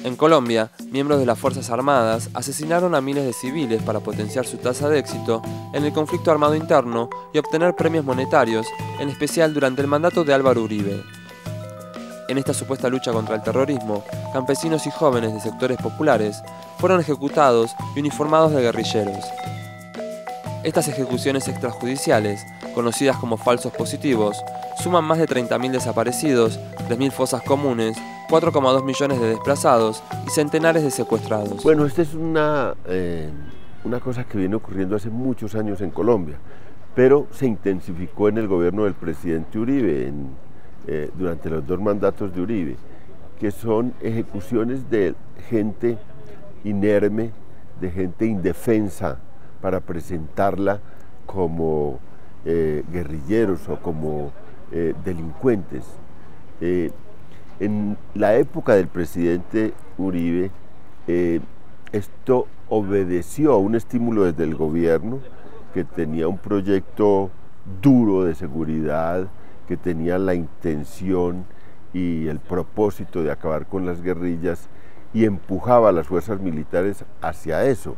En Colombia, miembros de las Fuerzas Armadas asesinaron a miles de civiles para potenciar su tasa de éxito en el conflicto armado interno y obtener premios monetarios, en especial durante el mandato de Álvaro Uribe. En esta supuesta lucha contra el terrorismo, campesinos y jóvenes de sectores populares fueron ejecutados y uniformados de guerrilleros. Estas ejecuciones extrajudiciales, conocidas como falsos positivos, suman más de 30.000 desaparecidos, 3.000 fosas comunes, 4,2 millones de desplazados y centenares de secuestrados. Bueno, esta es una cosa que viene ocurriendo hace muchos años en Colombia, pero se intensificó en el gobierno del presidente Uribe, durante los 2 mandatos de Uribe, que son ejecuciones de gente inerme, de gente indefensa, para presentarla como guerrilleros o como delincuentes. En la época del presidente Uribe, esto obedeció a un estímulo desde el gobierno, que tenía un proyecto duro de seguridad, que tenía la intención y el propósito de acabar con las guerrillas, y empujaba a las fuerzas militares hacia eso.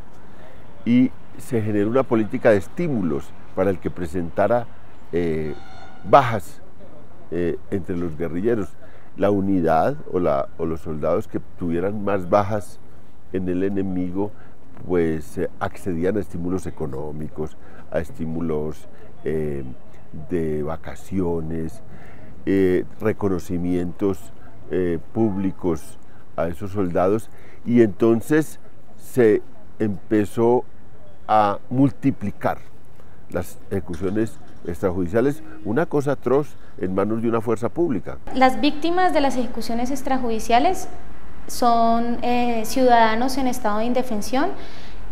Y se generó una política de estímulos para el que presentara bajas entre los guerrilleros. La unidad o los soldados que tuvieran más bajas en el enemigo, pues accedían a estímulos económicos, a estímulos de vacaciones, reconocimientos públicos a esos soldados, y entonces se empezó a multiplicar las ejecuciones extrajudiciales, una cosa atroz en manos de una fuerza pública. Las víctimas de las ejecuciones extrajudiciales son ciudadanos en estado de indefensión,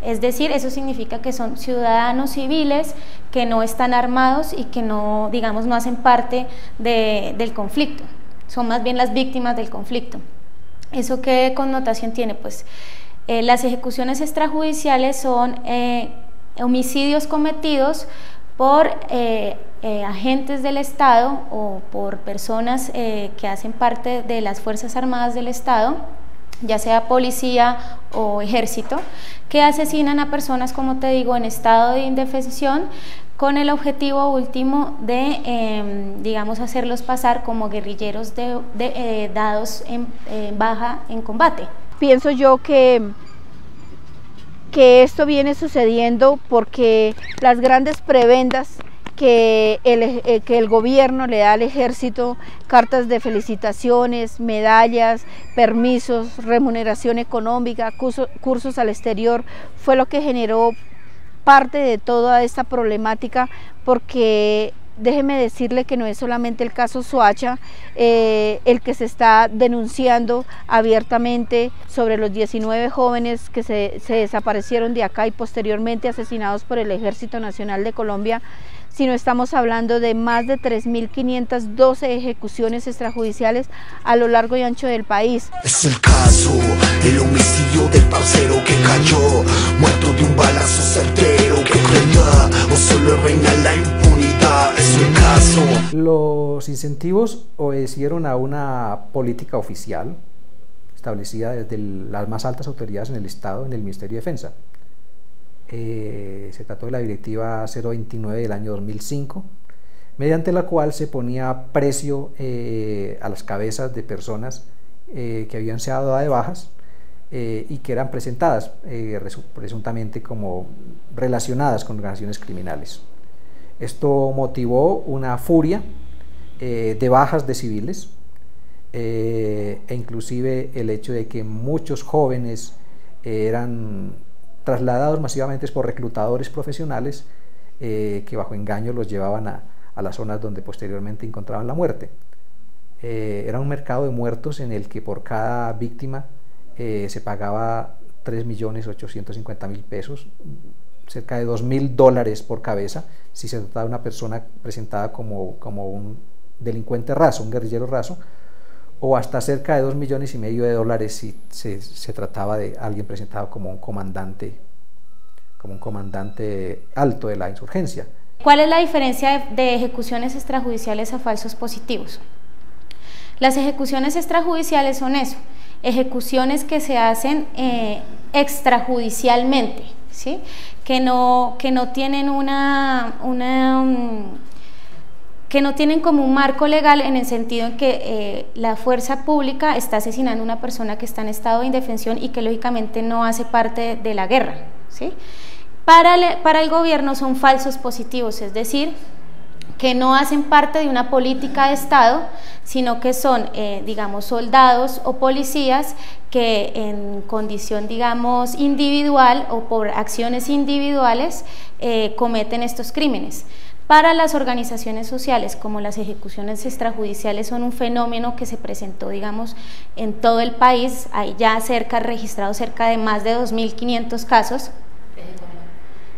es decir, eso significa que son ciudadanos civiles que no están armados y que no, digamos, no hacen parte del conflicto, son más bien las víctimas del conflicto. ¿Eso qué connotación tiene? Pues las ejecuciones extrajudiciales son homicidios cometidos por agentes del Estado o por personas que hacen parte de las Fuerzas Armadas del Estado, ya sea policía o ejército, que asesinan a personas, como te digo, en estado de indefensión, con el objetivo último de, digamos, hacerlos pasar como guerrilleros dados en baja en combate. Pienso yo que esto viene sucediendo porque las grandes prebendas que el gobierno le da al ejército, cartas de felicitaciones, medallas, permisos, remuneración económica, cursos al exterior, fue lo que generó parte de toda esta problemática, porque déjeme decirle que no es solamente el caso Soacha el que se está denunciando abiertamente sobre los 19 jóvenes que se desaparecieron de acá y posteriormente asesinados por el Ejército Nacional de Colombia, sino estamos hablando de más de 3.512 ejecuciones extrajudiciales a lo largo y ancho del país. Es el caso del homicidio del parcero que cayó, muerto de un balazo certero, que crueldad o solo reina la impunidad. Es el caso. Los incentivos obedecieron a una política oficial establecida desde las más altas autoridades en el Estado, en el Ministerio de Defensa. Se trató de la Directiva 029 del año 2005, mediante la cual se ponía precio a las cabezas de personas que habían sido dadas de bajas y que eran presentadas presuntamente como relacionadas con organizaciones criminales. Esto motivó una furia de bajas de civiles e inclusive el hecho de que muchos jóvenes eran trasladados masivamente por reclutadores profesionales que bajo engaño los llevaban a las zonas donde posteriormente encontraban la muerte. Era un mercado de muertos en el que por cada víctima se pagaba 3.850.000 pesos, cerca de $2.000 por cabeza, si se trataba de una persona presentada como un delincuente raso, un guerrillero raso, o hasta cerca de $2,5 millones si se trataba de alguien presentado como un comandante alto de la insurgencia. ¿Cuál es la diferencia de ejecuciones extrajudiciales a falsos positivos? Las ejecuciones extrajudiciales son eso, ejecuciones que se hacen extrajudicialmente, ¿sí? que no tienen que no tienen como un marco legal, en el sentido en que la fuerza pública está asesinando a una persona que está en estado de indefensión y que lógicamente no hace parte de la guerra, ¿sí? Para el gobierno son falsos positivos, es decir, que no hacen parte de una política de Estado, sino que son, digamos, soldados o policías que en condición, digamos, individual o por acciones individuales cometen estos crímenes. Para las organizaciones sociales, como las ejecuciones extrajudiciales son un fenómeno que se presentó, digamos, en todo el país, hay ya registrados cerca de más de 2.500 casos.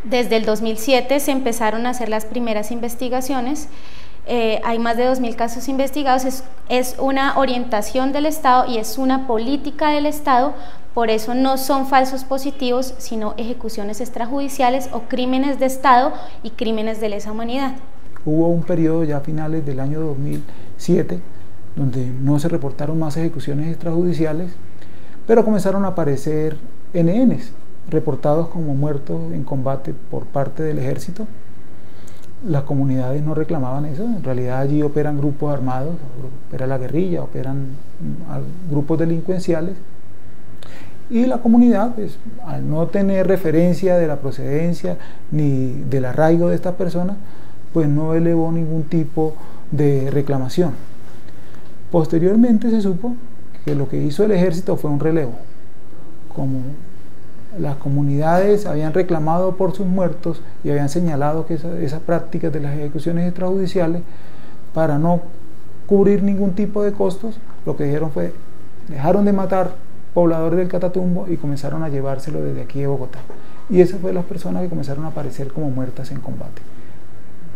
Desde el 2007 se empezaron a hacer las primeras investigaciones, hay más de 2.000 casos investigados, es una orientación del Estado y es una política del Estado, por eso no son falsos positivos, sino ejecuciones extrajudiciales o crímenes de Estado y crímenes de lesa humanidad. Hubo un periodo ya a finales del año 2007 donde no se reportaron más ejecuciones extrajudiciales, pero comenzaron a aparecer NNs, reportados como muertos en combate por parte del ejército. Las comunidades no reclamaban eso, en realidad allí operan grupos armados, opera la guerrilla, operan grupos delincuenciales, y la comunidad, pues, al no tener referencia de la procedencia ni del arraigo de estas personas, pues no elevó ningún tipo de reclamación. Posteriormente se supo que lo que hizo el ejército fue un relevo. Como las comunidades habían reclamado por sus muertos y habían señalado que esas prácticas de las ejecuciones extrajudiciales, para no cubrir ningún tipo de costos, lo que dijeron fue, dejaron de matar pobladores del Catatumbo y comenzaron a llevárselo desde aquí de Bogotá. Y esas fueron las personas que comenzaron a aparecer como muertas en combate.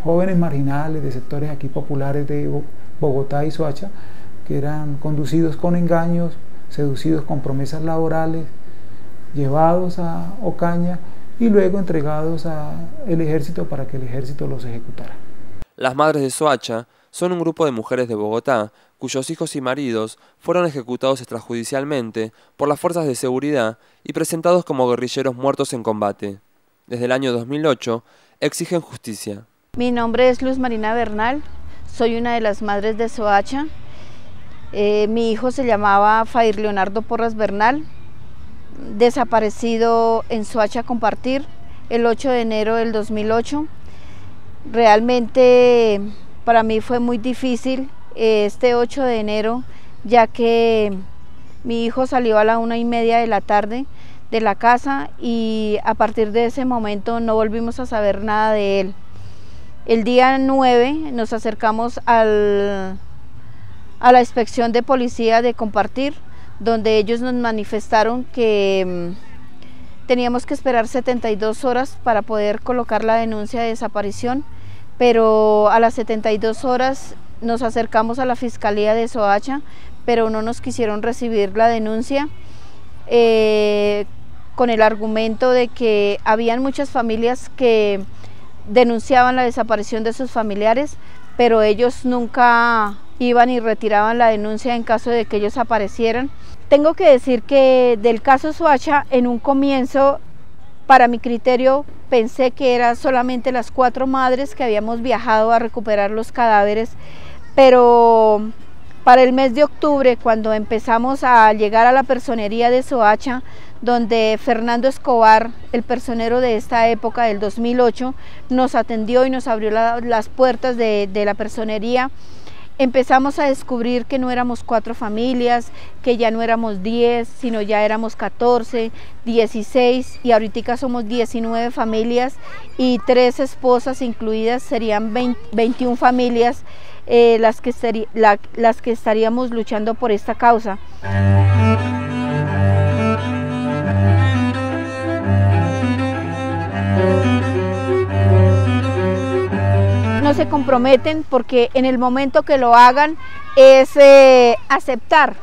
Jóvenes marginales de sectores aquí populares de Bogotá y Soacha, que eran conducidos con engaños, seducidos con promesas laborales, llevados a Ocaña y luego entregados al ejército para que el ejército los ejecutara. Las Madres de Soacha son un grupo de mujeres de Bogotá cuyos hijos y maridos fueron ejecutados extrajudicialmente por las fuerzas de seguridad y presentados como guerrilleros muertos en combate. Desde el año 2008 exigen justicia. Mi nombre es Luz Marina Bernal, soy una de las Madres de Soacha. Mi hijo se llamaba Fair Leonardo Porras Bernal, desaparecido en Soacha Compartir el 8 de enero del 2008. Realmente para mí fue muy difícil este 8 de enero, ya que mi hijo salió a la 1:30 de la tarde de la casa y a partir de ese momento no volvimos a saber nada de él. El día 9 nos acercamos a la inspección de policía de Compartir, donde ellos nos manifestaron que teníamos que esperar 72 horas para poder colocar la denuncia de desaparición, pero a las 72 horas nos acercamos a la Fiscalía de Soacha, pero no nos quisieron recibir la denuncia con el argumento de que habían muchas familias que denunciaban la desaparición de sus familiares, pero ellos nunca iban y retiraban la denuncia en caso de que ellos aparecieran. Tengo que decir que del caso Soacha, en un comienzo, para mi criterio, pensé que eran solamente las 4 madres que habíamos viajado a recuperar los cadáveres, pero para el mes de octubre, cuando empezamos a llegar a la personería de Soacha, donde Fernando Escobar, el personero de esta época, del 2008, nos atendió y nos abrió las puertas de la personería, empezamos a descubrir que no éramos 4 familias, que ya no éramos 10, sino ya éramos 14, 16 y ahorita somos 19 familias y 3 esposas incluidas, serían 21 familias las que estaríamos luchando por esta causa. No se comprometen porque en el momento que lo hagan es aceptar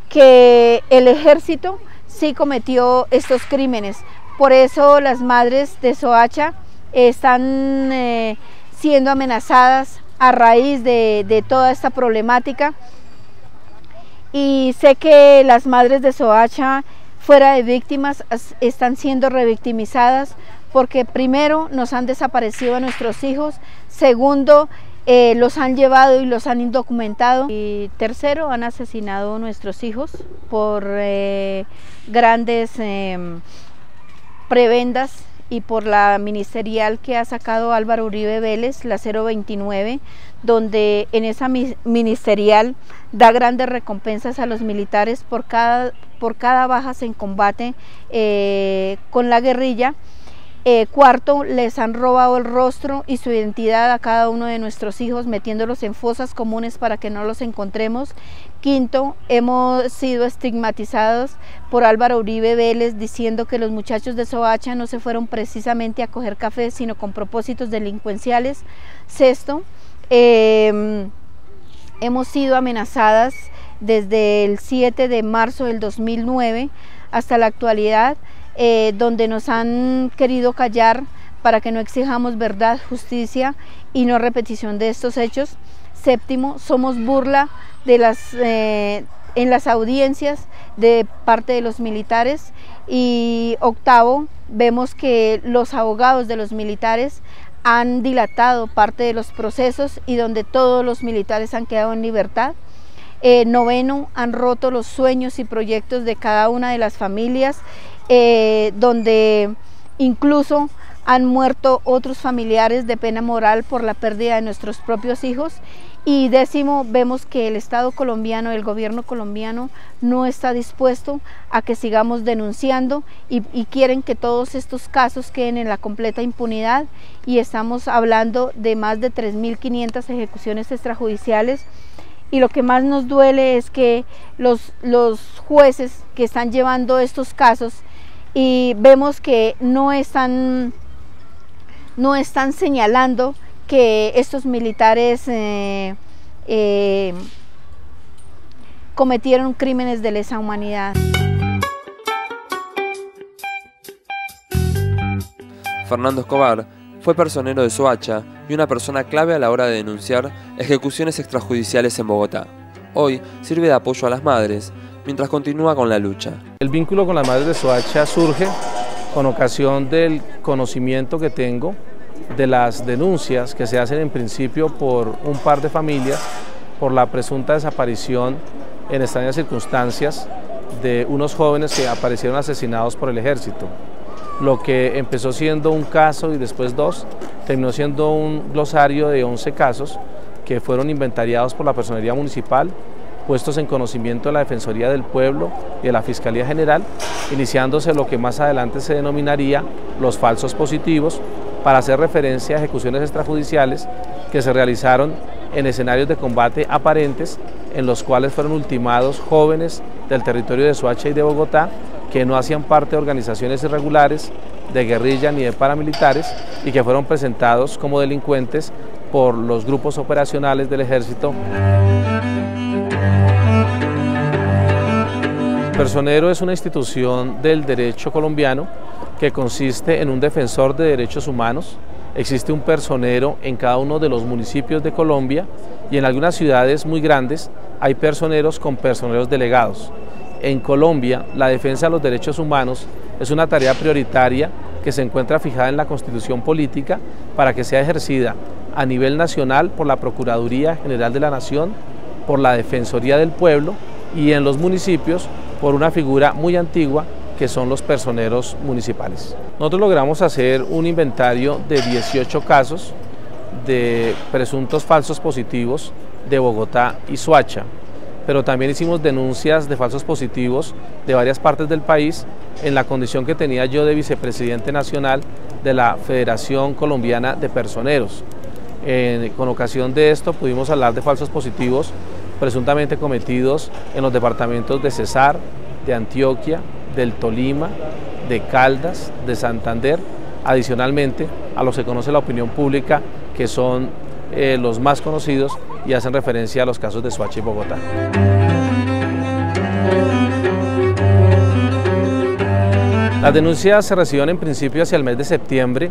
que el ejército sí cometió estos crímenes. Por eso las madres de Soacha están siendo amenazadas a raíz de toda esta problemática, y sé que las madres de Soacha, fuera de víctimas, están siendo revictimizadas porque primero nos han desaparecido a nuestros hijos, segundo los han llevado y los han indocumentado, y tercero han asesinado a nuestros hijos por grandes prebendas y por la ministerial que ha sacado Álvaro Uribe Vélez, la 029, donde en esa ministerial da grandes recompensas a los militares por cada bajas en combate con la guerrilla. Cuarto, les han robado el rostro y su identidad a cada uno de nuestros hijos, metiéndolos en fosas comunes para que no los encontremos. Quinto, hemos sido estigmatizados por Álvaro Uribe Vélez diciendo que los muchachos de Soacha no se fueron precisamente a coger café, sino con propósitos delincuenciales. Sexto, hemos sido amenazadas desde el 7 de marzo del 2009 hasta la actualidad, donde nos han querido callar para que no exijamos verdad, justicia y no repetición de estos hechos. Séptimo, somos burla de en las audiencias de parte de los militares. Y octavo, vemos que los abogados de los militares han dilatado parte de los procesos y donde todos los militares han quedado en libertad. Noveno, han roto los sueños y proyectos de cada una de las familias, donde incluso han muerto otros familiares de pena moral por la pérdida de nuestros propios hijos. Y décimo, vemos que el Estado colombiano, el gobierno colombiano no está dispuesto a que sigamos denunciando y quieren que todos estos casos queden en la completa impunidad, y estamos hablando de más de 3.500 ejecuciones extrajudiciales. Y lo que más nos duele es que los jueces que están llevando estos casos, y vemos que no están señalando que estos militares cometieron crímenes de lesa humanidad. Fernando Escobar fue personero de Soacha y una persona clave a la hora de denunciar ejecuciones extrajudiciales en Bogotá. Hoy sirve de apoyo a las madres, mientras continúa con la lucha. El vínculo con las madres de Soacha surge con ocasión del conocimiento que tengo de las denuncias que se hacen en principio por un par de familias por la presunta desaparición en extrañas circunstancias de unos jóvenes que aparecieron asesinados por el ejército. Lo que empezó siendo un caso y después 2, terminó siendo un glosario de 11 casos que fueron inventariados por la Personería Municipal, puestos en conocimiento de la Defensoría del Pueblo y de la Fiscalía General, iniciándose lo que más adelante se denominaría los falsos positivos, para hacer referencia a ejecuciones extrajudiciales que se realizaron en escenarios de combate aparentes, en los cuales fueron ultimados jóvenes del territorio de Soacha y de Bogotá que no hacían parte de organizaciones irregulares, de guerrilla ni de paramilitares, y que fueron presentados como delincuentes por los grupos operacionales del ejército. Personero es una institución del derecho colombiano que consiste en un defensor de derechos humanos. Existe un personero en cada uno de los municipios de Colombia y en algunas ciudades muy grandes hay personeros con personeros delegados. En Colombia, la defensa de los derechos humanos es una tarea prioritaria que se encuentra fijada en la Constitución Política para que sea ejercida a nivel nacional por la Procuraduría General de la Nación, por la Defensoría del Pueblo y en los municipios por una figura muy antigua que son los personeros municipales. Nosotros logramos hacer un inventario de 18 casos de presuntos falsos positivos de Bogotá y Soacha, pero también hicimos denuncias de falsos positivos de varias partes del país en la condición que tenía yo de vicepresidente nacional de la Federación Colombiana de Personeros. Con ocasión de esto pudimos hablar de falsos positivos presuntamente cometidos en los departamentos de Cesar, de Antioquia, del Tolima, de Caldas, de Santander, adicionalmente a los que conoce la opinión pública, que son los más conocidos y hacen referencia a los casos de Soacha y Bogotá. Las denuncias se recibieron en principio hacia el mes de septiembre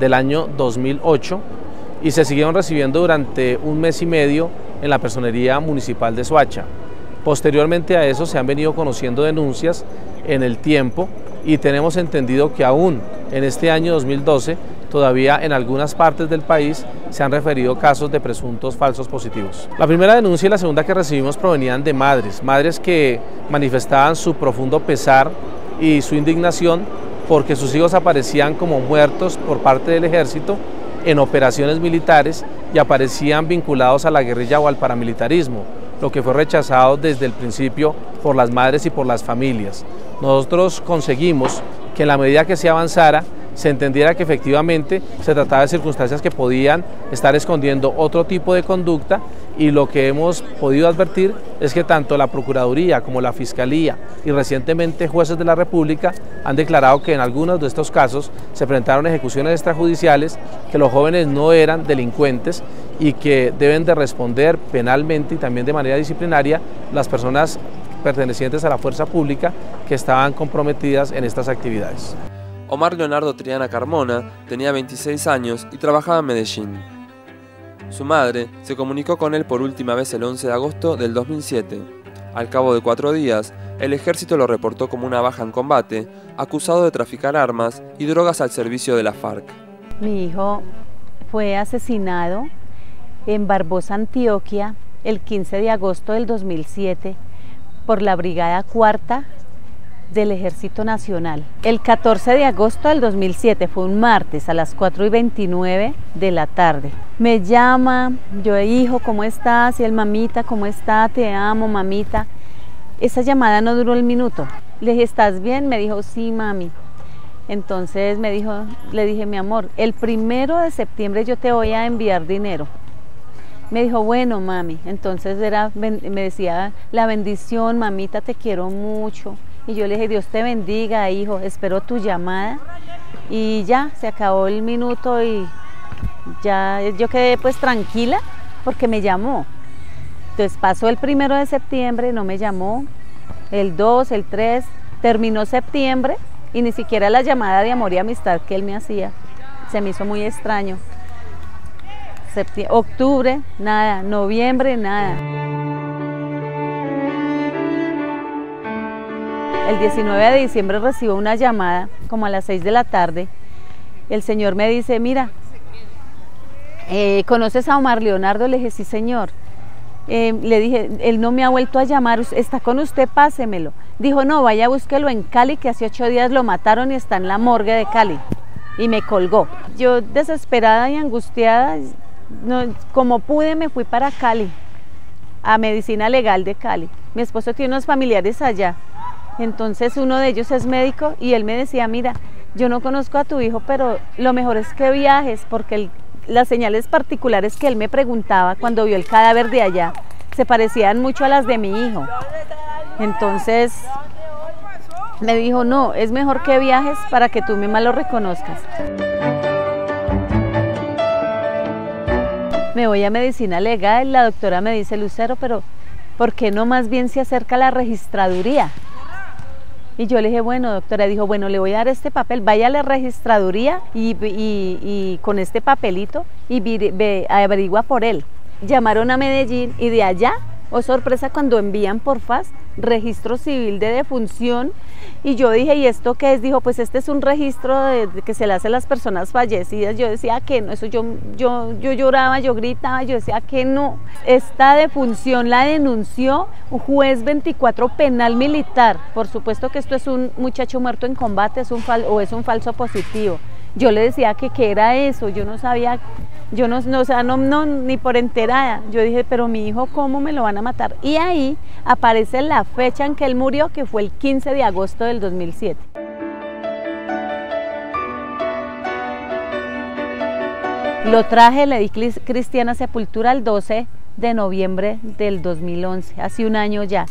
del año 2008 y se siguieron recibiendo durante un mes y medio en la Personería Municipal de Soacha. Posteriormente a eso se han venido conociendo denuncias en el tiempo y tenemos entendido que aún en este año 2012 todavía en algunas partes del país se han referido casos de presuntos falsos positivos. La primera denuncia y la segunda que recibimos provenían de madres que manifestaban su profundo pesar y su indignación porque sus hijos aparecían como muertos por parte del ejército en operaciones militares y aparecían vinculados a la guerrilla o al paramilitarismo, lo que fue rechazado desde el principio por las madres y por las familias. Nosotros conseguimos que en la medida que se avanzara se entendiera que efectivamente se trataba de circunstancias que podían estar escondiendo otro tipo de conducta, y lo que hemos podido advertir es que tanto la Procuraduría como la Fiscalía y recientemente jueces de la República han declarado que en algunos de estos casos se presentaron ejecuciones extrajudiciales, que los jóvenes no eran delincuentes y que deben de responder penalmente y también de manera disciplinaria las personas pertenecientes a la fuerza pública que estaban comprometidas en estas actividades. Omar Leonardo Triana Carmona tenía 26 años y trabajaba en Medellín. Su madre se comunicó con él por última vez el 11 de agosto del 2007. Al cabo de 4 días, el ejército lo reportó como una baja en combate, acusado de traficar armas y drogas al servicio de la FARC. Mi hijo fue asesinado en Barbosa, Antioquia, el 15 de agosto del 2007 por la Brigada Cuarta del Ejército Nacional. El 14 de agosto del 2007, fue un martes a las 4:29 de la tarde. Me llama, yo, hijo, ¿cómo estás? Y él, mamita, ¿cómo está? Te amo, mamita. Esa llamada no duró el minuto. Le dije, ¿estás bien? Me dijo, sí, mami. Entonces me dijo, le dije, mi amor, el 1 de septiembre yo te voy a enviar dinero. Me dijo, bueno, mami. Entonces me decía, la bendición, mamita, te quiero mucho. Y yo le dije, Dios te bendiga, hijo, espero tu llamada. Y ya, se acabó el minuto y ya yo quedé pues tranquila porque me llamó. Entonces pasó el 1 de septiembre, no me llamó, el 2, el 3, terminó septiembre y ni siquiera la llamada de amor y amistad que él me hacía. Se me hizo muy extraño. Octubre, nada, noviembre, nada. El 19 de diciembre recibo una llamada, como a las 6 de la tarde. El señor me dice, mira, ¿conoces a Omar Leonardo? Le dije, sí, señor. Le dije, él no me ha vuelto a llamar, ¿está con usted? Pásemelo. Dijo, no, vaya, búsquelo en Cali, que hace 8 días lo mataron y está en la morgue de Cali. Y me colgó. Yo, desesperada y angustiada, no, como pude, me fui para Cali, a Medicina Legal de Cali. Mi esposo tiene unos familiares allá. Entonces uno de ellos es médico y él me decía, mira, yo no conozco a tu hijo, pero lo mejor es que viajes, porque las señales particulares que él me preguntaba cuando vio el cadáver de allá se parecían mucho a las de mi hijo. Entonces Me dijo, no, es mejor que viajes para que tú misma lo reconozcas. Me voy a medicina legal, la doctora me dice, Lucero, pero ¿por qué no más bien se acerca a la registraduría? Y yo le dije, bueno, doctora, dijo, bueno, le voy a dar este papel, vaya a la registraduría y con este papelito y averigua por él. Llamaron a Medellín y de allá, oh sorpresa, cuando envían por fax registro civil de defunción, y yo dije, ¿y esto qué es? Dijo, pues este es un registro que se le hace a las personas fallecidas. Yo decía que no, eso yo lloraba, yo gritaba, yo decía que no. Esta defunción la denunció un juez 24 penal militar. Por supuesto que esto es un muchacho muerto en combate, es un falso positivo. Yo le decía que qué era eso, yo no sabía, yo no, o sea, no, ni por enterada. Yo dije, pero mi hijo, ¿cómo me lo van a matar? Y ahí aparece la fecha en que él murió, que fue el 15 de agosto del 2007. Lo traje, le di cristiana sepultura el 12 de noviembre del 2011, hace un año ya.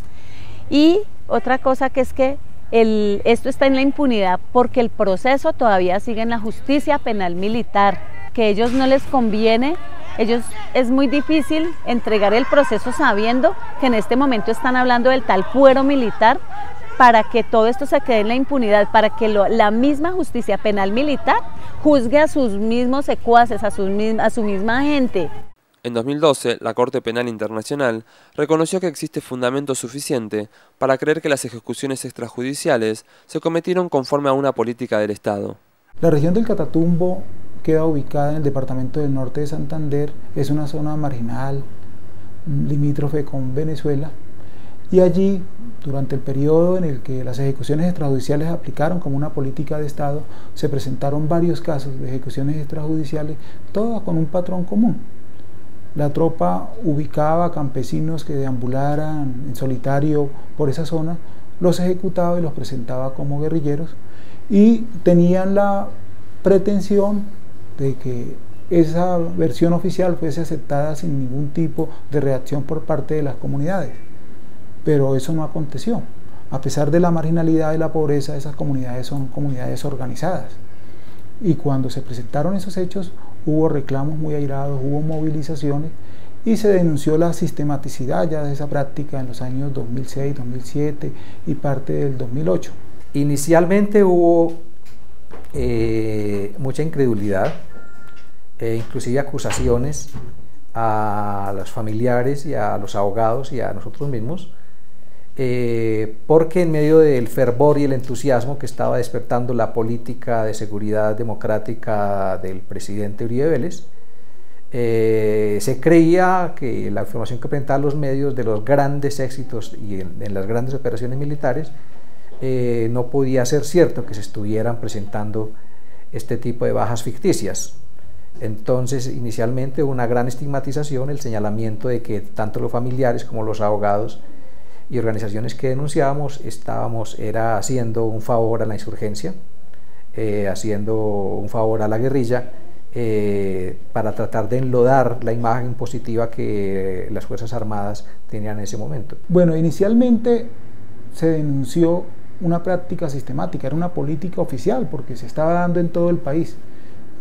Y otra cosa que es que esto está en la impunidad porque el proceso todavía sigue en la justicia penal militar, que a ellos no les conviene, es muy difícil entregar el proceso sabiendo que en este momento están hablando del tal fuero militar, para que todo esto se quede en la impunidad, para que la misma justicia penal militar juzgue a sus mismos secuaces, a su misma gente. En 2012, la Corte Penal Internacional reconoció que existe fundamento suficiente para creer que las ejecuciones extrajudiciales se cometieron conforme a una política del Estado. La región del Catatumbo queda ubicada en el departamento del norte de Santander, es una zona marginal, limítrofe con Venezuela, y allí, durante el periodo en el que las ejecuciones extrajudiciales aplicaron como una política de Estado, se presentaron varios casos de ejecuciones extrajudiciales, todas con un patrón común. La tropa ubicaba a campesinos que deambularan en solitario por esa zona, los ejecutaba y los presentaba como guerrilleros, y tenían la pretensión de que esa versión oficial fuese aceptada sin ningún tipo de reacción por parte de las comunidades. Pero eso no aconteció. A pesar de la marginalidad y la pobreza, esas comunidades son comunidades organizadas. Y cuando se presentaron esos hechos, hubo reclamos muy airados, hubo movilizaciones y se denunció la sistematicidad ya de esa práctica en los años 2006, 2007 y parte del 2008. Inicialmente hubo mucha incredulidad, inclusive acusaciones a los familiares y a los abogados y a nosotros mismos, porque en medio del fervor y el entusiasmo que estaba despertando la política de seguridad democrática del presidente Uribe Vélez, se creía que la información que presentaban los medios de los grandes éxitos y en las grandes operaciones militares no podía ser cierto que se estuvieran presentando este tipo de bajas ficticias. Entonces, inicialmente hubo una gran estigmatización, el señalamiento de que tanto los familiares como los abogados y organizaciones que denunciábamos era haciendo un favor a la insurgencia, haciendo un favor a la guerrilla, para tratar de enlodar la imagen positiva que las Fuerzas Armadas tenían en ese momento. Bueno, inicialmente se denunció una práctica sistemática, era una política oficial porque se estaba dando en todo el país.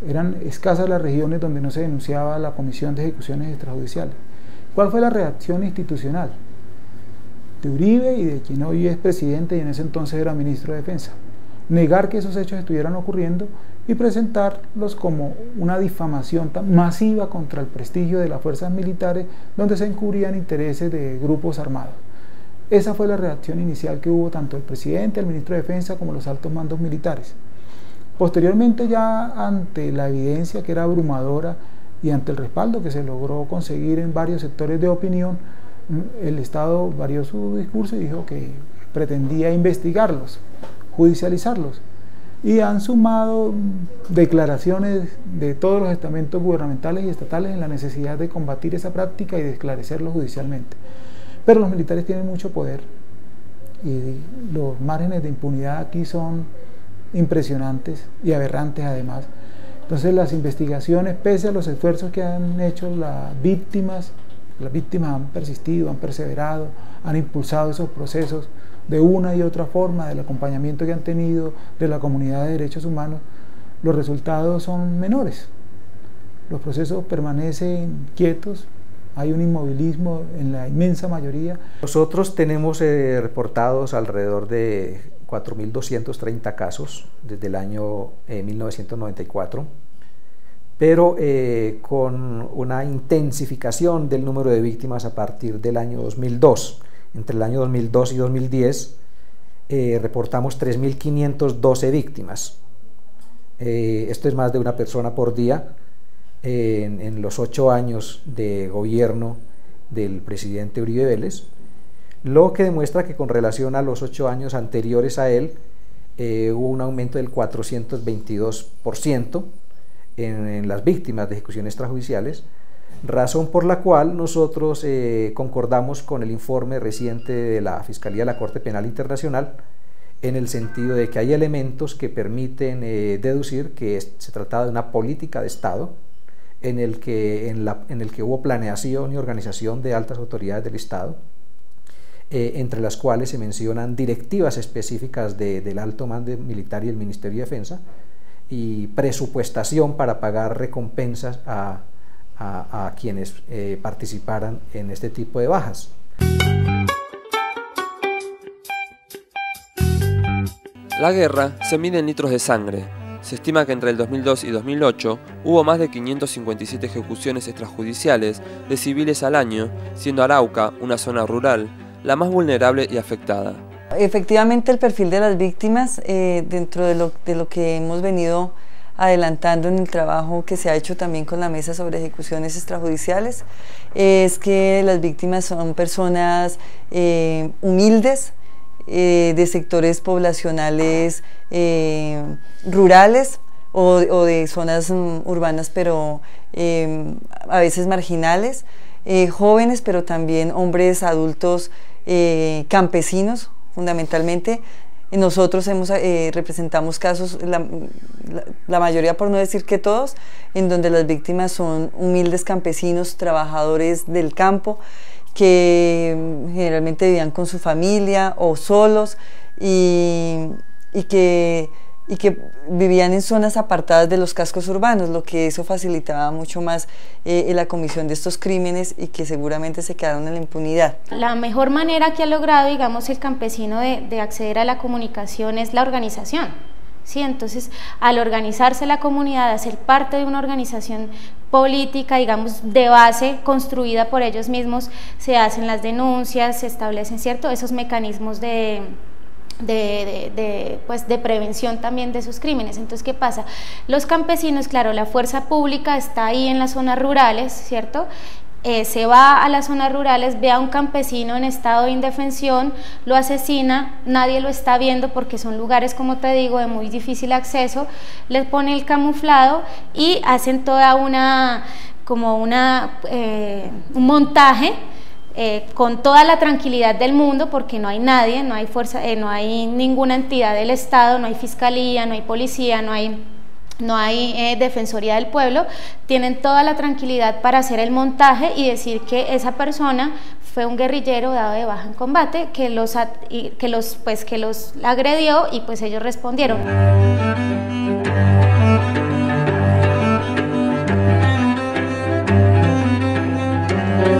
Eran escasas las regiones donde no se denunciaba la Comisión de Ejecuciones Extrajudiciales. ¿Cuál fue la reacción institucional de Uribe y de quien hoy es presidente y en ese entonces era ministro de Defensa? Negar que esos hechos estuvieran ocurriendo y presentarlos como una difamación tan masiva contra el prestigio de las fuerzas militares, donde se encubrían intereses de grupos armados. Esa fue la reacción inicial que hubo tanto el presidente, el ministro de Defensa, como los altos mandos militares. Posteriormente, ya ante la evidencia que era abrumadora y ante el respaldo que se logró conseguir en varios sectores de opinión, el Estado varió su discurso y dijo que pretendía investigarlos, judicializarlos. Y han sumado declaraciones de todos los estamentos gubernamentales y estatales en la necesidad de combatir esa práctica y de esclarecerlo judicialmente. Pero los militares tienen mucho poder y los márgenes de impunidad aquí son impresionantes y aberrantes además. Entonces las investigaciones, pese a los esfuerzos que han hecho las víctimas han persistido, han perseverado, han impulsado esos procesos de una y otra forma, del acompañamiento que han tenido de la comunidad de derechos humanos, los resultados son menores. Los procesos permanecen quietos, hay un inmovilismo en la inmensa mayoría. Nosotros tenemos reportados alrededor de 4.230 casos desde el año 1994, pero con una intensificación del número de víctimas a partir del año 2002. Entre el año 2002 y 2010 reportamos 3.512 víctimas. Esto es más de una persona por día en los 8 años de gobierno del presidente Uribe Vélez, lo que demuestra que con relación a los 8 años anteriores a él hubo un aumento del 422% en las víctimas de ejecuciones extrajudiciales, razón por la cual nosotros concordamos con el informe reciente de la Fiscalía de la Corte Penal Internacional, en el sentido de que hay elementos que permiten deducir que se trataba de una política de Estado en el que hubo planeación y organización de altas autoridades del Estado, entre las cuales se mencionan directivas específicas del alto mando militar y el Ministerio de Defensa, y presupuestación para pagar recompensas a quienes participaran en este tipo de bajas. La guerra se mide en litros de sangre. Se estima que entre el 2002 y 2008 hubo más de 557 ejecuciones extrajudiciales de civiles al año, siendo Arauca, una zona rural, la más vulnerable y afectada. Efectivamente, el perfil de las víctimas, dentro de lo que hemos venido adelantando en el trabajo que se ha hecho también con la Mesa sobre Ejecuciones Extrajudiciales, es que las víctimas son personas humildes, de sectores poblacionales rurales o de zonas urbanas, pero a veces marginales, jóvenes, pero también hombres adultos campesinos, fundamentalmente. Nosotros representamos casos, la mayoría, por no decir que todos, en donde las víctimas son humildes campesinos, trabajadores del campo, que generalmente vivían con su familia o solos y que vivían en zonas apartadas de los cascos urbanos, lo que eso facilitaba mucho más la comisión de estos crímenes y que seguramente se quedaron en la impunidad. La mejor manera que ha logrado, digamos, el campesino de acceder a la comunicación es la organización. ¿Sí? Entonces, al organizarse la comunidad, a ser parte de una organización política, digamos, de base, construida por ellos mismos, se hacen las denuncias, se establecen, ¿cierto?, esos mecanismos de prevención también de esos crímenes. Entonces, ¿qué pasa? Los campesinos, claro, la fuerza pública está ahí en las zonas rurales, ¿cierto?, se va a las zonas rurales, ve a un campesino en estado de indefensión, lo asesina, nadie lo está viendo porque son lugares, como te digo, de muy difícil acceso, le pone el camuflado y hacen toda un montaje con toda la tranquilidad del mundo, porque no hay nadie, no hay fuerza, no hay ninguna entidad del Estado, no hay fiscalía, no hay policía, no hay defensoría del pueblo. Tienen toda la tranquilidad para hacer el montaje y decir que esa persona fue un guerrillero dado de baja en combate, que los agredió y pues ellos respondieron.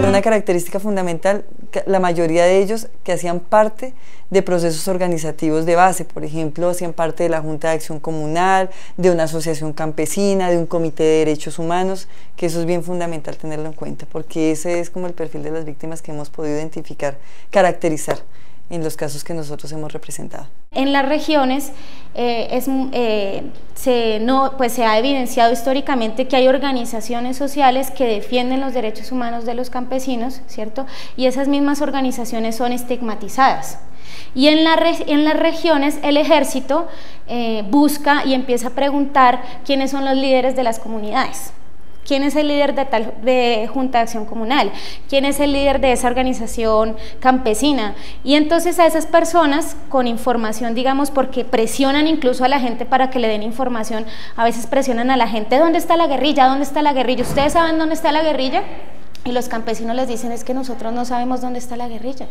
Una característica fundamental, la mayoría de ellos que hacían parte de procesos organizativos de base, por ejemplo, hacían parte de la Junta de Acción Comunal, de una asociación campesina, de un comité de derechos humanos, que eso es bien fundamental tenerlo en cuenta, porque ese es como el perfil de las víctimas que hemos podido identificar, caracterizar en los casos que nosotros hemos representado. En las regiones se ha evidenciado históricamente que hay organizaciones sociales que defienden los derechos humanos de los campesinos, ¿cierto? Y esas mismas organizaciones son estigmatizadas. Y en las regiones el ejército busca y empieza a preguntar quiénes son los líderes de las comunidades. ¿Quién es el líder de Junta de Acción Comunal? ¿Quién es el líder de esa organización campesina? Y entonces a esas personas con información, digamos, porque presionan incluso a la gente para que le den información, a veces presionan a la gente, ¿dónde está la guerrilla? ¿Dónde está la guerrilla? ¿Ustedes saben dónde está la guerrilla? Y los campesinos les dicen, es que nosotros no sabemos dónde está la guerrilla.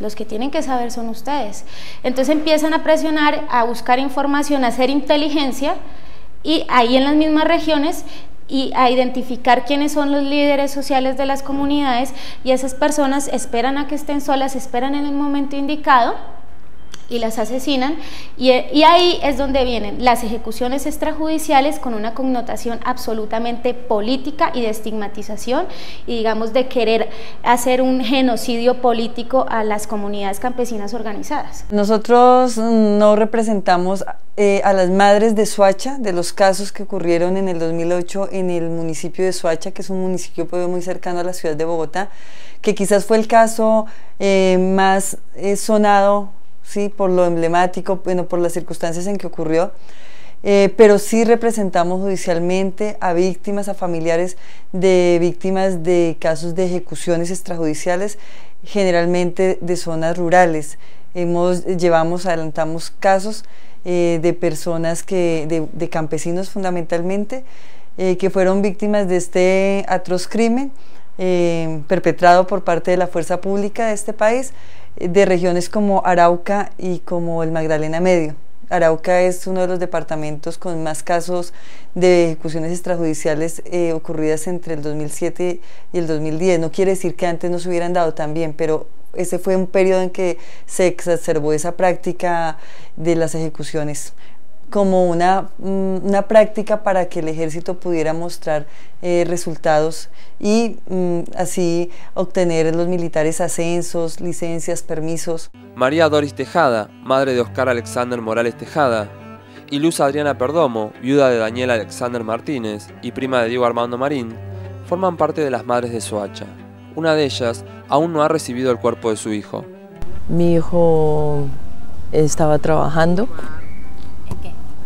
Los que tienen que saber son ustedes. Entonces empiezan a presionar, a buscar información, a hacer inteligencia, y ahí en las mismas regiones, y a identificar quiénes son los líderes sociales de las comunidades, y esas personas esperan a que estén solas, esperan en el momento indicado y las asesinan, y ahí es donde vienen las ejecuciones extrajudiciales con una connotación absolutamente política y de estigmatización, y digamos de querer hacer un genocidio político a las comunidades campesinas organizadas. Nosotros no representamos a las madres de Soacha, de los casos que ocurrieron en el 2008 en el municipio de Soacha, que es un municipio muy cercano a la ciudad de Bogotá, que quizás fue el caso más sonado, sí, por lo emblemático, bueno, por las circunstancias en que ocurrió, pero sí representamos judicialmente a víctimas, a familiares de víctimas de casos de ejecuciones extrajudiciales, generalmente de zonas rurales. Adelantamos casos de personas de campesinos fundamentalmente, que fueron víctimas de este atroz crimen perpetrado por parte de la fuerza pública de este país, de regiones como Arauca y como el Magdalena Medio. Arauca es uno de los departamentos con más casos de ejecuciones extrajudiciales ocurridas entre el 2007 y el 2010. No quiere decir que antes no se hubieran dado también, pero ese fue un periodo en que se exacerbó esa práctica de las ejecuciones como una práctica para que el ejército pudiera mostrar resultados y así obtener los militares ascensos, licencias, permisos. María Doris Tejada, madre de Oscar Alexander Morales Tejada, y Luz Adriana Perdomo, viuda de Daniel Alexander Martínez y prima de Diego Armando Marín, forman parte de las madres de Soacha. Una de ellas aún no ha recibido el cuerpo de su hijo. Mi hijo estaba trabajando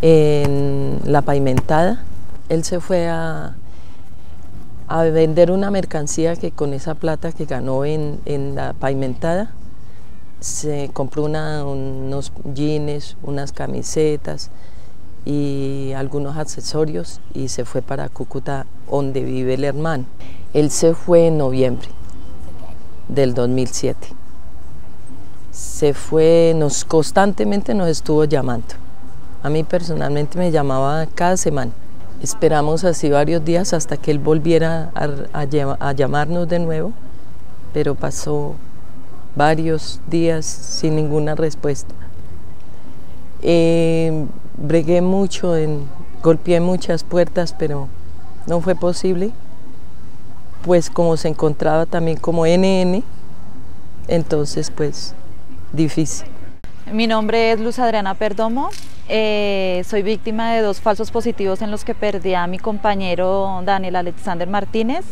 en la pavimentada. Él se fue a vender una mercancía que con esa plata que ganó en la pavimentada se compró unos jeans, unas camisetas y algunos accesorios y se fue para Cúcuta, donde vive el hermano. Él se fue en noviembre del 2007. Se fue, constantemente nos estuvo llamando. A mí personalmente me llamaba cada semana. Esperamos así varios días hasta que él volviera a llamarnos de nuevo, pero pasó varios días sin ninguna respuesta. Bregué mucho, golpeé muchas puertas, pero no fue posible, pues como se encontraba también como NN, entonces pues difícil. Mi nombre es Luz Adriana Perdomo. Soy víctima de 2 falsos positivos en los que perdí a mi compañero Daniel Alexander Martínez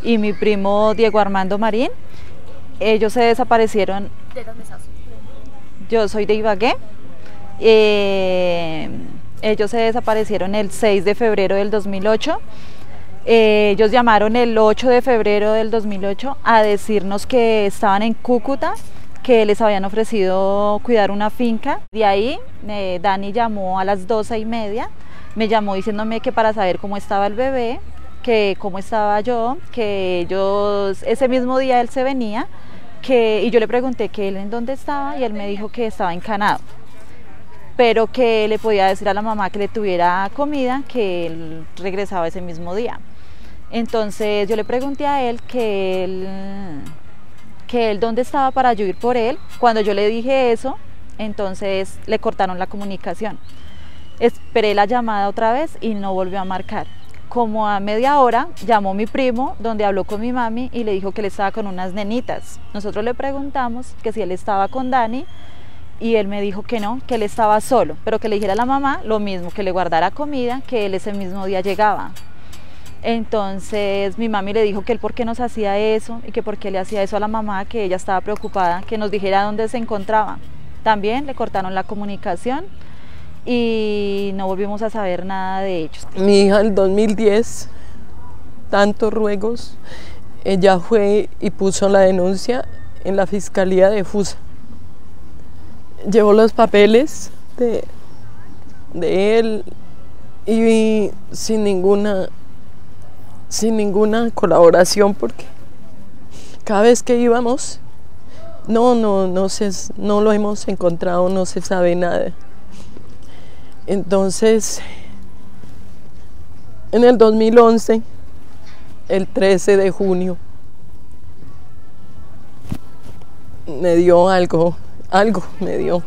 y mi primo Diego Armando Marín. Ellos se desaparecieron. ¿De dónde sos? Yo soy de Ibagué. Ellos se desaparecieron el 6 de febrero del 2008. Ellos llamaron el 8 de febrero del 2008 a decirnos que estaban en Cúcuta, que les habían ofrecido cuidar una finca. De ahí Dani llamó a las 12:30, me llamó diciéndome que para saber cómo estaba el bebé, que cómo estaba yo, que ellos, ese mismo día él se venía, y yo le pregunté que él en dónde estaba y él me dijo que estaba encanado, pero que le podía decir a la mamá que le tuviera comida, que él regresaba ese mismo día. Entonces yo le pregunté a él que él dónde estaba para yo ir por él. Cuando yo le dije eso, entonces le cortaron la comunicación. Esperé la llamada otra vez y no volvió a marcar. Como a media hora llamó mi primo, donde habló con mi mami y le dijo que él estaba con unas nenitas. Nosotros le preguntamos que si él estaba con Dani y él me dijo que no, que él estaba solo, pero que le dijera a la mamá lo mismo, que le guardara comida, que él ese mismo día llegaba. Entonces mi mami le dijo que él por qué nos hacía eso y que por qué le hacía eso a la mamá, que ella estaba preocupada, que nos dijera dónde se encontraba. También le cortaron la comunicación y no volvimos a saber nada de ellos. Mi hija en el 2010, tantos ruegos, ella fue y puso la denuncia en la Fiscalía de Fusa. Llevó los papeles de él y sin ninguna colaboración, porque cada vez que íbamos No lo hemos encontrado, no se sabe nada. Entonces, en el 2011, el 13 de junio, me dio algo me dio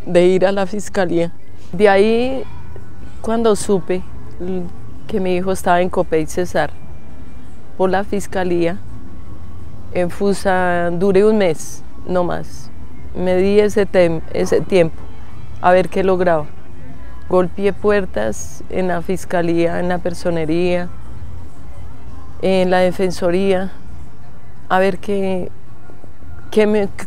de ir a la fiscalía. De ahí, cuando supe que mi hijo estaba en Copey Cesar por la fiscalía, en Fusa duré un mes, no más. Me di ese tiempo a ver qué lograba. Golpeé puertas en la fiscalía, en la personería, en la defensoría, a ver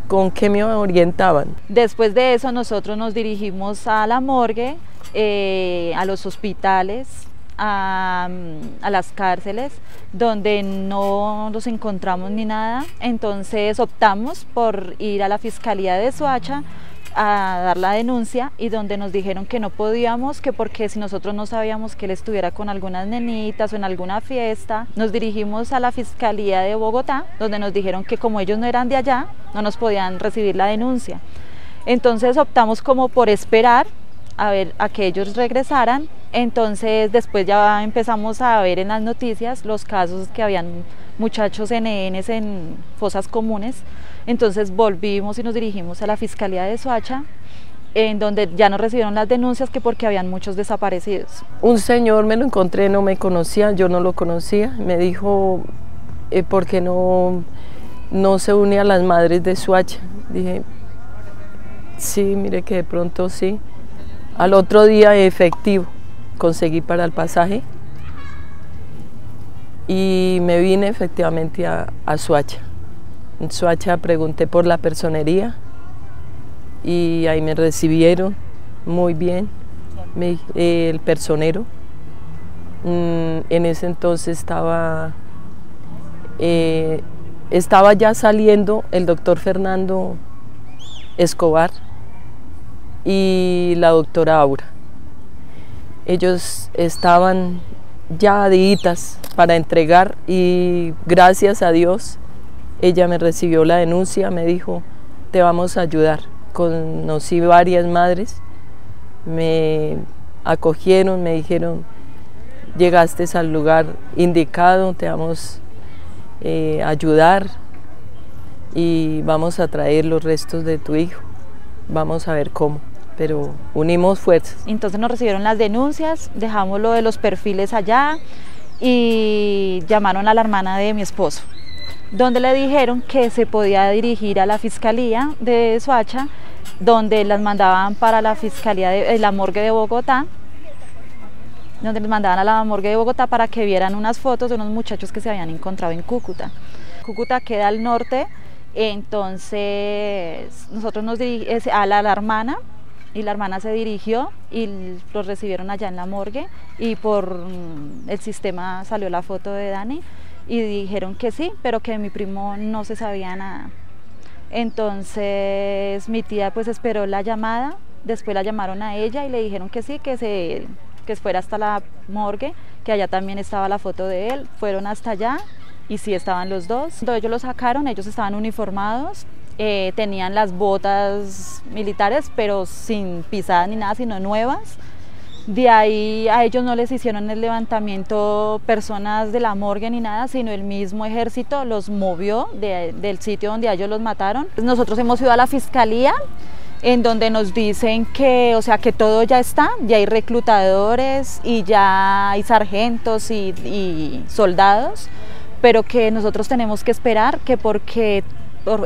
con qué me orientaban. Después de eso nosotros nos dirigimos a la morgue, a los hospitales, a las cárceles, donde no los encontramos ni nada. Entonces optamos por ir a la Fiscalía de Soacha a dar la denuncia, y donde nos dijeron que no podíamos, que porque si nosotros no sabíamos que él estuviera con algunas nenitas o en alguna fiesta. Nos dirigimos a la Fiscalía de Bogotá, donde nos dijeron que como ellos no eran de allá, no nos podían recibir la denuncia. Entonces optamos como por esperar a que ellos regresaran. Entonces después ya empezamos a ver en las noticias los casos que habían muchachos NNs en fosas comunes. Entonces volvimos y nos dirigimos a la Fiscalía de Soacha, en donde ya nos recibieron las denuncias que porque habían muchos desaparecidos. Un señor me lo encontré, no me conocía, yo no lo conocía, me dijo, ¿por qué no se une a las madres de Soacha? Dije, sí, mire que de pronto sí. Al otro día, efectivo, conseguí para el pasaje y me vine efectivamente a Soacha. En Soacha pregunté por la personería y ahí me recibieron muy bien, el personero. En ese entonces estaba ya saliendo el doctor Fernando Escobar y la doctora Aura. Ellos estaban ya aditas para entregar y gracias a Dios ella me recibió la denuncia, me dijo, te vamos a ayudar. Conocí varias madres, me acogieron, me dijeron, llegaste al lugar indicado, te vamos a ayudar y vamos a traer los restos de tu hijo. Vamos a ver cómo, pero unimos fuerzas. Entonces nos recibieron las denuncias, dejamos lo de los perfiles allá y llamaron a la hermana de mi esposo, donde le dijeron que se podía dirigir a la Fiscalía de Soacha, donde las mandaban para la Fiscalía de la morgue de Bogotá, donde les mandaban a la morgue de Bogotá para que vieran unas fotos de unos muchachos que se habían encontrado en Cúcuta. Cúcuta queda al norte, entonces nosotros nos dirigimos a la hermana, y la hermana se dirigió y los recibieron allá en la morgue, y por el sistema salió la foto de Dani y dijeron que sí, pero que de mi primo no se sabía nada. Entonces mi tía pues esperó la llamada, después la llamaron a ella y le dijeron que sí, que fuera hasta la morgue, que allá también estaba la foto de él. Fueron hasta allá y sí estaban los dos. Cuando ellos lo sacaron, ellos estaban uniformados, tenían las botas militares pero sin pisada ni nada, sino nuevas. De ahí a ellos no les hicieron el levantamiento personas de la morgue ni nada, sino el mismo ejército los movió del sitio donde a ellos los mataron. Nosotros hemos ido a la Fiscalía, en donde nos dicen que, o sea, que todo ya está, ya hay reclutadores y ya hay sargentos y soldados, pero que nosotros tenemos que esperar, que porque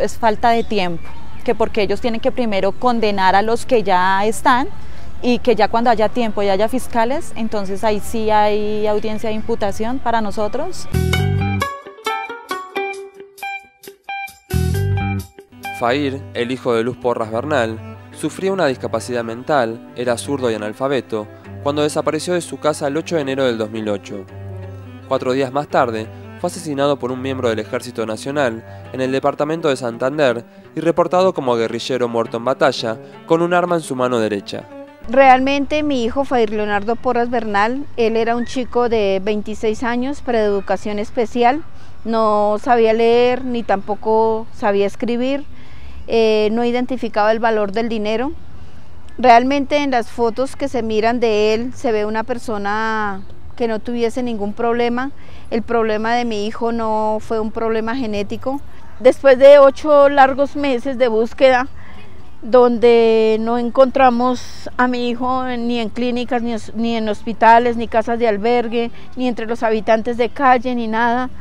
es falta de tiempo, que porque ellos tienen que primero condenar a los que ya están, y que ya cuando haya tiempo y haya fiscales, entonces ahí sí hay audiencia de imputación para nosotros. Fair, el hijo de Luz Porras Bernal, sufría una discapacidad mental, era zurdo y analfabeto, cuando desapareció de su casa el 8 de enero del 2008. 4 días más tarde, fue asesinado por un miembro del Ejército Nacional en el departamento de Santander y reportado como guerrillero muerto en batalla con un arma en su mano derecha. Realmente mi hijo Fair Leonardo Porras Bernal, él era un chico de 26 años, preeducación especial, no sabía leer ni tampoco sabía escribir, no identificaba el valor del dinero. Realmente en las fotos que se miran de él se ve una persona que no tuviese ningún problema. El problema de mi hijo no fue un problema genético. Después de 8 largos meses de búsqueda, donde no encontramos a mi hijo ni en clínicas, ni en hospitales, ni casas de albergue, ni entre los habitantes de calle, ni nada.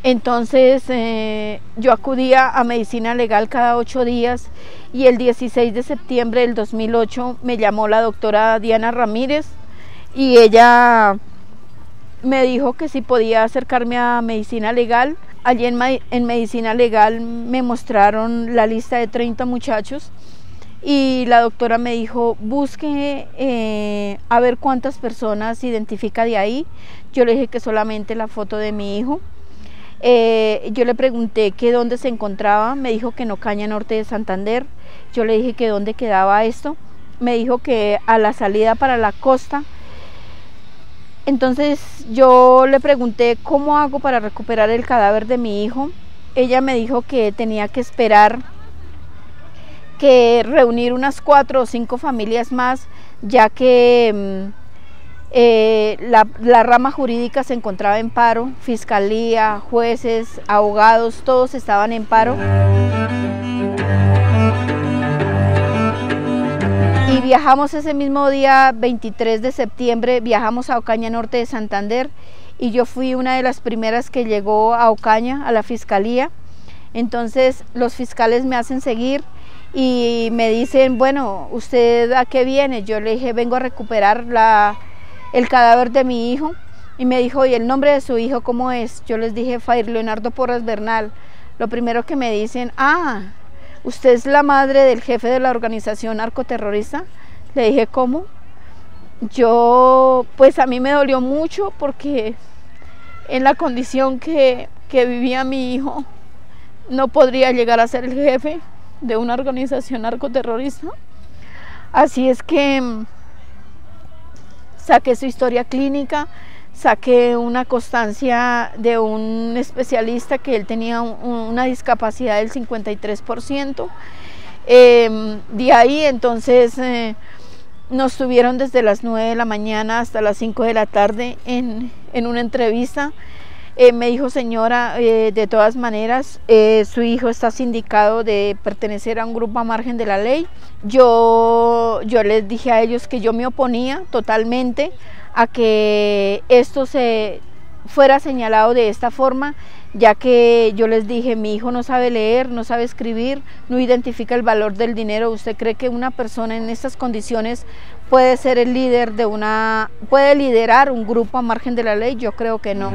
Entonces yo acudía a medicina legal cada 8 días y el 16 de septiembre del 2008 me llamó la doctora Diana Ramírez y ella me dijo que si podía acercarme a medicina legal. Allí en medicina legal me mostraron la lista de 30 muchachos y la doctora me dijo, busque a ver cuántas personas identifica de ahí. Yo le dije que solamente la foto de mi hijo. Yo le pregunté que dónde se encontraba, me dijo que en Ocaña Norte de Santander. Yo le dije que dónde quedaba esto, me dijo que a la salida para la costa. Entonces yo le pregunté cómo hago para recuperar el cadáver de mi hijo. Ella me dijo que tenía que esperar, que reunir unas 4 o 5 familias más, ya que la rama jurídica se encontraba en paro, fiscalía, jueces, abogados, todos estaban en paro. Y viajamos ese mismo día, 23 de septiembre, viajamos a Ocaña Norte de Santander y yo fui una de las primeras que llegó a Ocaña, a la fiscalía. Entonces los fiscales me hacen seguir y me dicen, bueno, ¿usted a qué viene? Yo le dije, vengo a recuperar el cadáver de mi hijo. Y me dijo, ¿y el nombre de su hijo cómo es? Yo les dije, Fair Leonardo Porras Bernal. Lo primero que me dicen, ¿usted es la madre del jefe de la organización narcoterrorista? Le dije, ¿cómo? Pues a mí me dolió mucho porque en la condición que vivía mi hijo no podría llegar a ser el jefe de una organización narcoterrorista. Así es que saqué su historia clínica, saqué una constancia de un especialista que él tenía una discapacidad del 53%. De ahí entonces nos tuvieron desde las 9 de la mañana hasta las 5 de la tarde en una entrevista. Me dijo, señora, de todas maneras, su hijo está sindicado de pertenecer a un grupo a margen de la ley. Yo les dije a ellos que yo me oponía totalmente a que esto se fuera señalado de esta forma, ya que yo les dije, mi hijo no sabe leer, no sabe escribir, no identifica el valor del dinero. ¿Usted cree que una persona en estas condiciones puede ser el líder puede liderar un grupo a margen de la ley? Yo creo que no.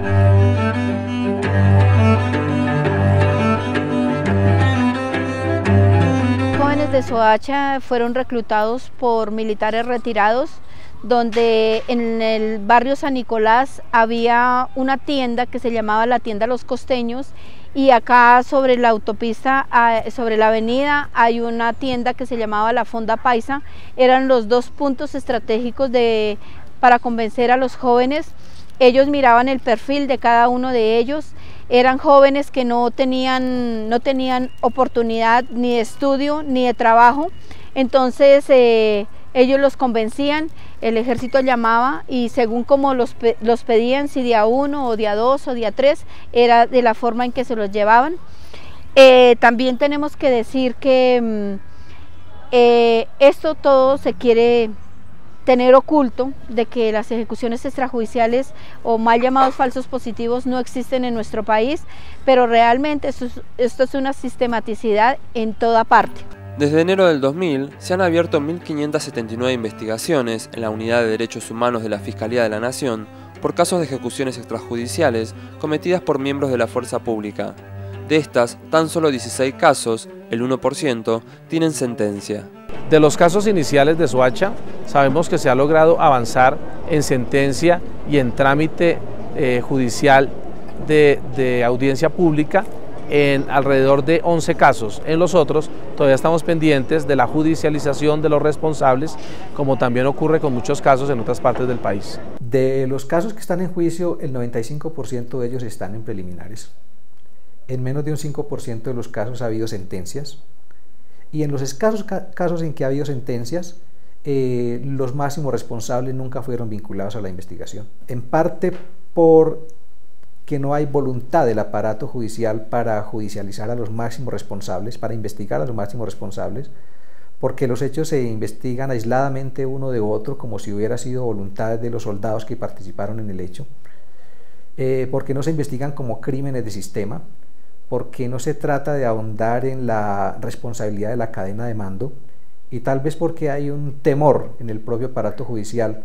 Jóvenes de Soacha fueron reclutados por militares retirados, donde en el barrio San Nicolás había una tienda que se llamaba la tienda Los Costeños, y acá sobre la autopista, sobre la avenida, hay una tienda que se llamaba la Fonda Paisa. Eran los 2 puntos estratégicos para convencer a los jóvenes. Ellos miraban el perfil de cada uno de ellos. Eran jóvenes que no tenían oportunidad ni de estudio ni de trabajo. Entonces ellos los convencían, el ejército llamaba y según como los pedían, si día 1 o día 2 o día 3, era de la forma en que se los llevaban. También tenemos que decir que esto todo se quiere tener oculto, de que las ejecuciones extrajudiciales o mal llamados falsos positivos no existen en nuestro país, pero realmente esto es una sistematicidad en toda parte. Desde enero del 2000 se han abierto 1.579 investigaciones en la Unidad de Derechos Humanos de la Fiscalía de la Nación por casos de ejecuciones extrajudiciales cometidas por miembros de la fuerza pública. De estas, tan solo 16 casos, el 1%, tienen sentencia. De los casos iniciales de Soacha, sabemos que se ha logrado avanzar en sentencia y en trámite judicial de audiencia pública en alrededor de 11 casos. En los otros todavía estamos pendientes de la judicialización de los responsables, como también ocurre con muchos casos en otras partes del país. De los casos que están en juicio, el 95% de ellos están en preliminares. En menos de un 5% de los casos ha habido sentencias. y en los escasos casos en que ha habido sentencias, los máximos responsables nunca fueron vinculados a la investigación. En parte porque no hay voluntad del aparato judicial para judicializar a los máximos responsables, para investigar a los máximos responsables, porque los hechos se investigan aisladamente uno de otro, como si hubiera sido voluntad de los soldados que participaron en el hecho, porque no se investigan como crímenes de sistema, porque no se trata de ahondar en la responsabilidad de la cadena de mando, y tal vez porque hay un temor en el propio aparato judicial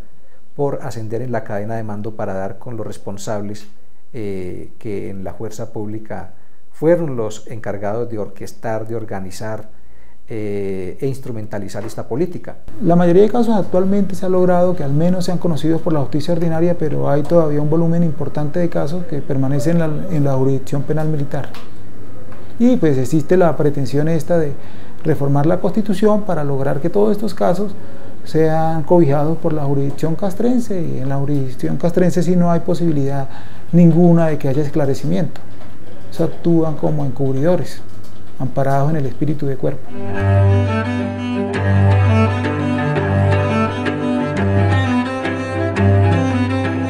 por ascender en la cadena de mando para dar con los responsables que en la fuerza pública fueron los encargados de orquestar, de organizar e instrumentalizar esta política. La mayoría de casos actualmente se ha logrado que al menos sean conocidos por la justicia ordinaria, pero hay todavía un volumen importante de casos que permanecen en la jurisdicción penal militar. Y pues existe la pretensión esta de reformar la Constitución para lograr que todos estos casos sean cobijados por la jurisdicción castrense, y en la jurisdicción castrense sí no hay posibilidad ninguna de que haya esclarecimiento. Se actúan como encubridores, amparados en el espíritu de cuerpo.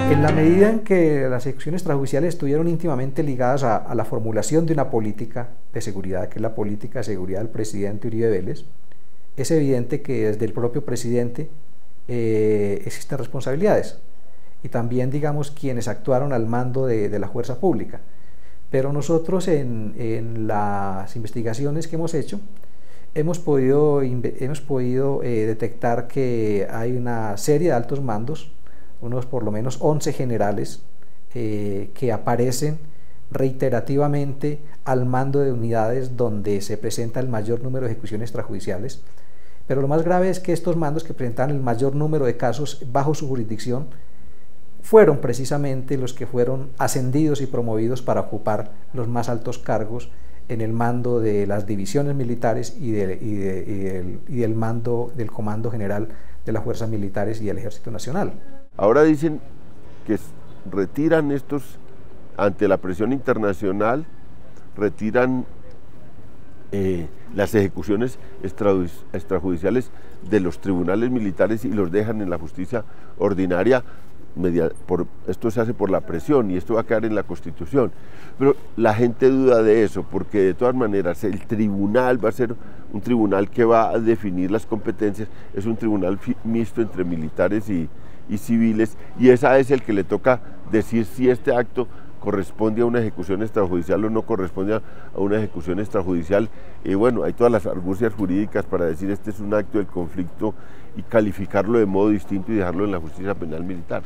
En la medida en que las ejecuciones extrajudiciales estuvieron íntimamente ligadas a la formulación de una política de seguridad, que es la política de seguridad del presidente Uribe Vélez, es evidente que desde el propio presidente existen responsabilidades, y también, digamos, quienes actuaron al mando de la fuerza pública. Pero nosotros en las investigaciones que hemos hecho hemos podido detectar que hay una serie de altos mandos, unos por lo menos 11 generales que aparecen reiterativamente al mando de unidades donde se presenta el mayor número de ejecuciones extrajudiciales. Pero lo más grave es que estos mandos que presentan el mayor número de casos bajo su jurisdicción fueron precisamente los que fueron ascendidos y promovidos para ocupar los más altos cargos en el mando de las divisiones militares y del mando del Comando General de las Fuerzas Militares y el Ejército Nacional. Ahora dicen que retiran estos, ante la presión internacional, retiran las ejecuciones extrajudiciales de los tribunales militares y los dejan en la justicia ordinaria. Esto se hace por la presión y esto va a quedar en la Constitución, pero la gente duda de eso, porque de todas maneras el tribunal va a ser un tribunal que va a definir las competencias, es un tribunal mixto entre militares y civiles, y esa es el que le toca decir si este acto corresponde a una ejecución extrajudicial o no corresponde a una ejecución extrajudicial. Y bueno, hay todas las argucias jurídicas para decir este es un acto del conflicto y calificarlo de modo distinto y dejarlo en la justicia penal militar.